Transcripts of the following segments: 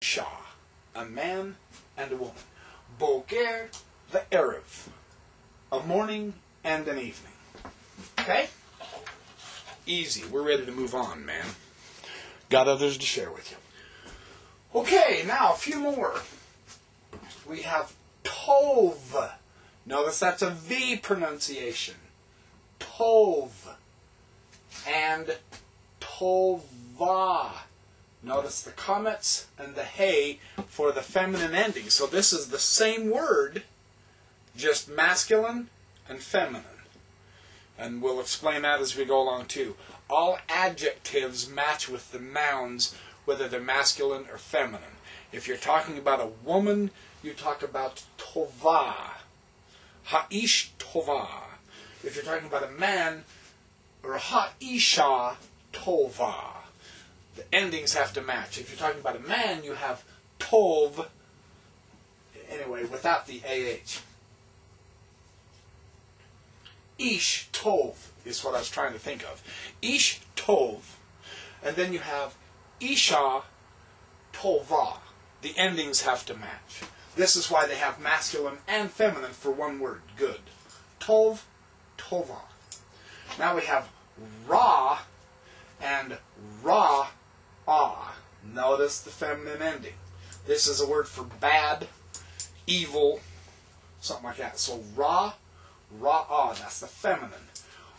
Isha, a man and a woman. Boker, the Erev, a morning and an evening. Okay? Easy. We're ready to move on, man. Got others to share with you. Okay, now a few more. We have Tov. Notice that's a V pronunciation. Tov. And Tova. Notice the comets and the hey for the feminine ending. So this is the same word, just masculine and feminine. And we'll explain that as we go along too. All adjectives match with the nouns, whether they're masculine or feminine. If you're talking about a woman, you talk about tova. Ha'ish tova. If you're talking about a man, or ha'isha tova. The endings have to match. If you're talking about a man, you have tov, anyway, without the AH. Ish tov is what I was trying to think of. Ish tov, and then you have isha tova. The endings have to match. This is why they have masculine and feminine for one word. Good. Tov, tova. Now we have ra and ra-ah. Notice the feminine ending. This is a word for bad, evil, something like that. So ra-ah, that's the feminine.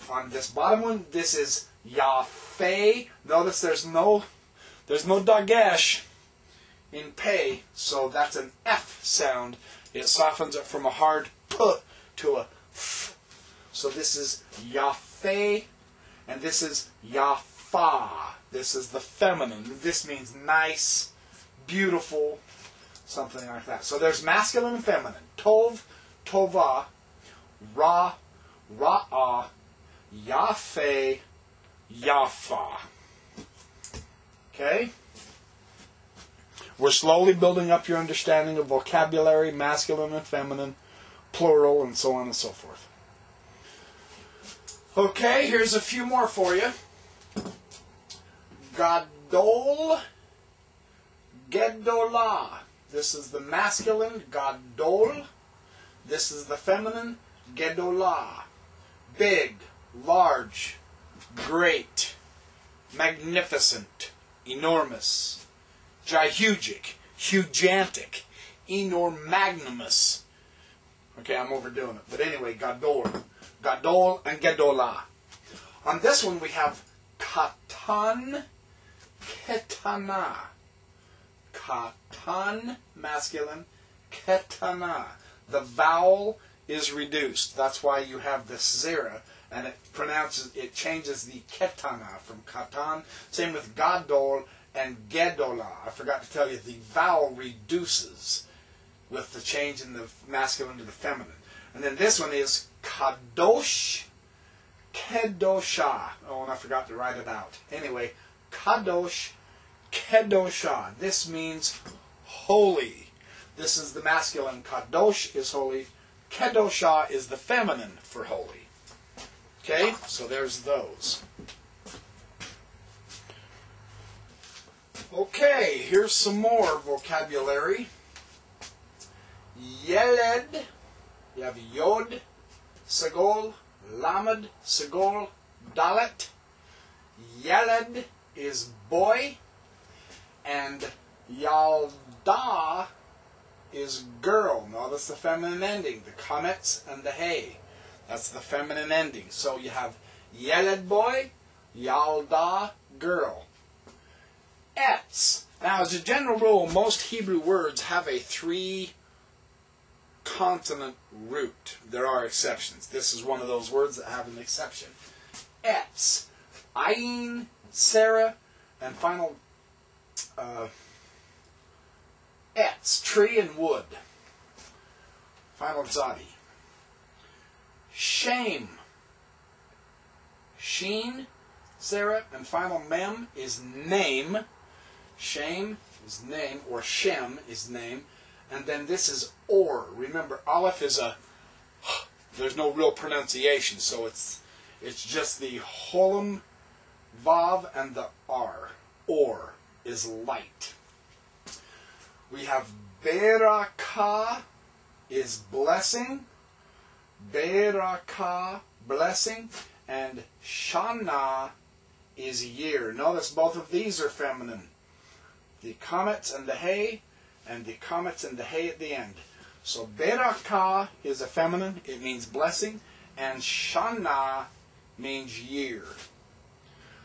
On this bottom one, this is yafeh. Notice there's no dagesh in pay, so that's an F sound. It softens it from a hard P to a F. So this is yafeh, and this is yafa. This is the feminine. This means nice, beautiful, something like that. So there's masculine and feminine. Tov, tova, ra, ra-ah, yafeh, yafa. Okay? We're slowly building up your understanding of vocabulary, masculine and feminine, plural, and so on and so forth. Okay, here's a few more for you. Gadol, Gedolah. This is the masculine, Gadol. This is the feminine, Gedolah. Big, large, great, magnificent, enormous, gihugic, hugantic, enormagnanimous. Okay, I'm overdoing it. But anyway, Gadol. Gadol and Gedolah. On this one we have Katan, Ketana. Katan, masculine, Ketana. The vowel is reduced. That's why you have this zera, and it changes the Ketana from Katan. Same with Gadol and Gedolah. I forgot to tell you, the vowel reduces with the change in the masculine to the feminine. And then this one is Kadosh, Kedosha. Oh, and I forgot to write it out. Anyway, Kadosh, Kedosha. This means holy. This is the masculine. Kadosh is holy. Kedosha is the feminine for holy. Okay, so there's those. Okay, here's some more vocabulary. Yeled. You have Yod, Sagol, Lamed, Sagol, Dalet. Yeled is boy, and Yalda is girl. Notice the feminine ending, the comets and the hey. That's the feminine ending. So you have Yeled boy, Yalda girl. Etz. Now, as a general rule, most Hebrew words have a 3-consonant root. There are exceptions. This is one of those words that have an exception. Etz. Ayin, Sarah, and final etz, tree and wood. Final tzadi. Shame. Sheen, Sarah, and final mem is name. Shame is name, or Shem is name. And then this is or. Remember, Aleph is there's no real pronunciation, so it's just the Holam, Vav, and the R. Or is light. We have Berakah is blessing. Berakah, blessing. And Shana is year. Notice both of these are feminine. The comets and the hay, and the comets and the hay at the end. So Berakah is a feminine. It means blessing. And Shana means year.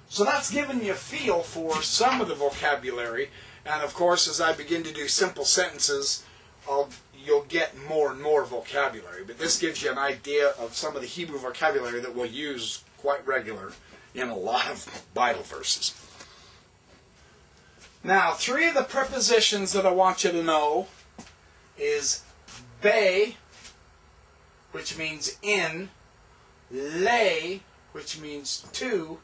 So that's given you a feel for some of the vocabulary. And of course, as I begin to do simple sentences, you'll get more and more vocabulary. But this gives you an idea of some of the Hebrew vocabulary that we'll use quite regular in a lot of Bible verses. Now, 3 of the prepositions that I want you to know is be, which means in, le, which means to,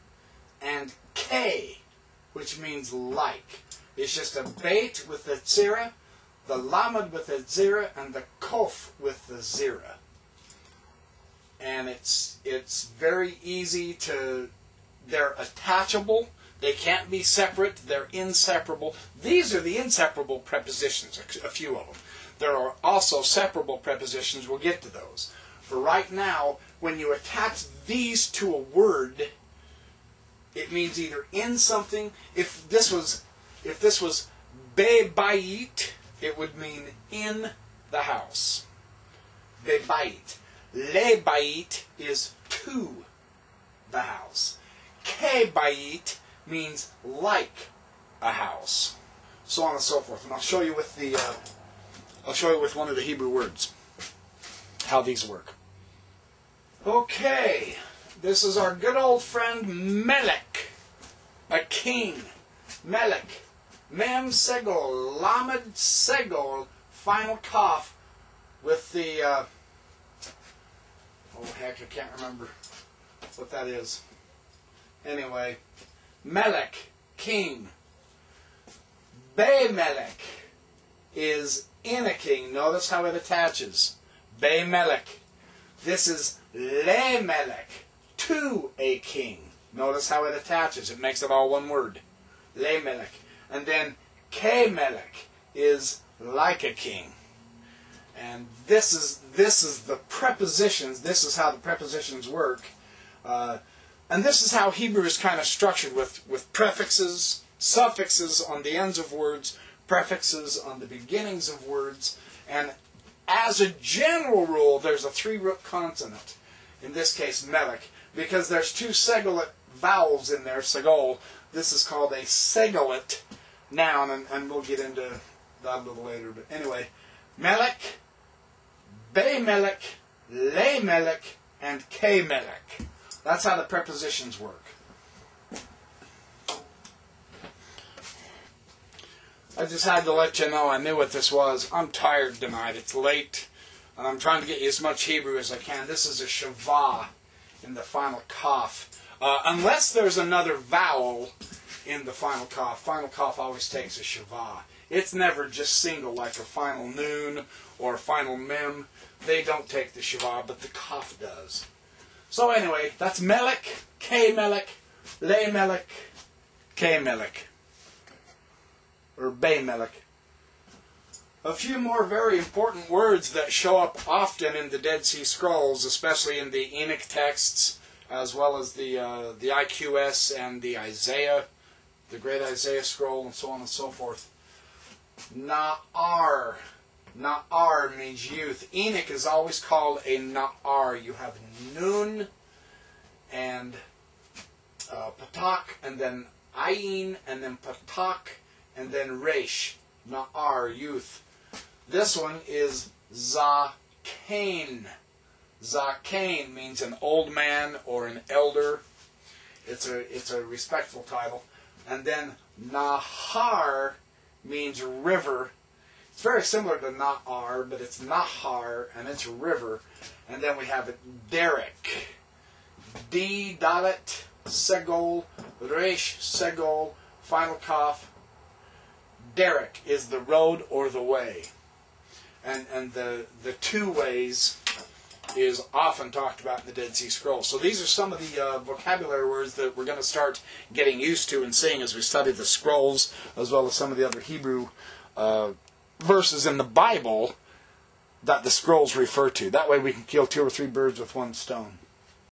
and ke, which means like. It's just a beit with the tzira, the lamed with the zira, and the kof with the zira. And it's very easy to, they're attachable. They can't be separate. They're inseparable. These are the inseparable prepositions, a few of them. There are also separable prepositions. We'll get to those. For right now, when you attach these to a word, it means either in something. If this was bebayit, it would mean in the house. Bebayit. Lebayit is to the house. Kebayit means like a house. So on and so forth. And I'll show you with one of the Hebrew words how these work. Okay, this is our good old friend Melech, a king. Melech, Mem Segol, Lamed Segol, final cough with the, oh heck, I can't remember what that is. Anyway, Melech, king. Bemelech is in a king. Notice how it attaches. Bemelech. This is Lemelech, to a king. Notice how it attaches. It makes it all one word. Lemelech. And then Kemelech is like a king. And this is the prepositions. This is how the prepositions work. And this is how Hebrew is kind of structured with prefixes, suffixes on the ends of words, prefixes on the beginnings of words. And as a general rule, there's a 3-root consonant. In this case, melech. Because there's 2 segolet vowels in there, segol. This is called a segolet noun, and we'll get into that a little later. But anyway, melech, bemelech, lemelech, and kemelech. That's how the prepositions work. I just had to let you know I knew what this was. I'm tired tonight. It's late. And I'm trying to get you as much Hebrew as I can. This is a shavah in the final kaf. Unless there's another vowel in the final kaf. Final kaf always takes a shavah. It's never just single like a final noon or a final mem. They don't take the shavah, but the kaf does. So anyway, that's melech, kemelech, lemelech, kemelech. Or bemelech. A few more very important words that show up often in the Dead Sea Scrolls, especially in the Enoch texts, as well as the IQS and the Isaiah, the Great Isaiah Scroll, and so on and so forth. Na'ar. Na'ar means youth. Enoch is always called a Na'ar. You have Nun and Patak, and then Ayin, and then Patak, and then Resh. Na'ar, youth. This one is Zakain. Zakain means an old man or an elder. It's a respectful title. And then Nahar means river. It's very similar to Na'ar, but it's Nahar, and it's river. And then we have Derek. D, Dalet, Segol, Resh, Segol, final kaf. Derek is the road or the way. And the 2 ways is often talked about in the Dead Sea Scrolls. So these are some of the vocabulary words that we're going to start getting used to and seeing as we study the scrolls, as well as some of the other Hebrew verses in the Bible that the scrolls refer to. That way we can kill 2 or 3 birds with one stone.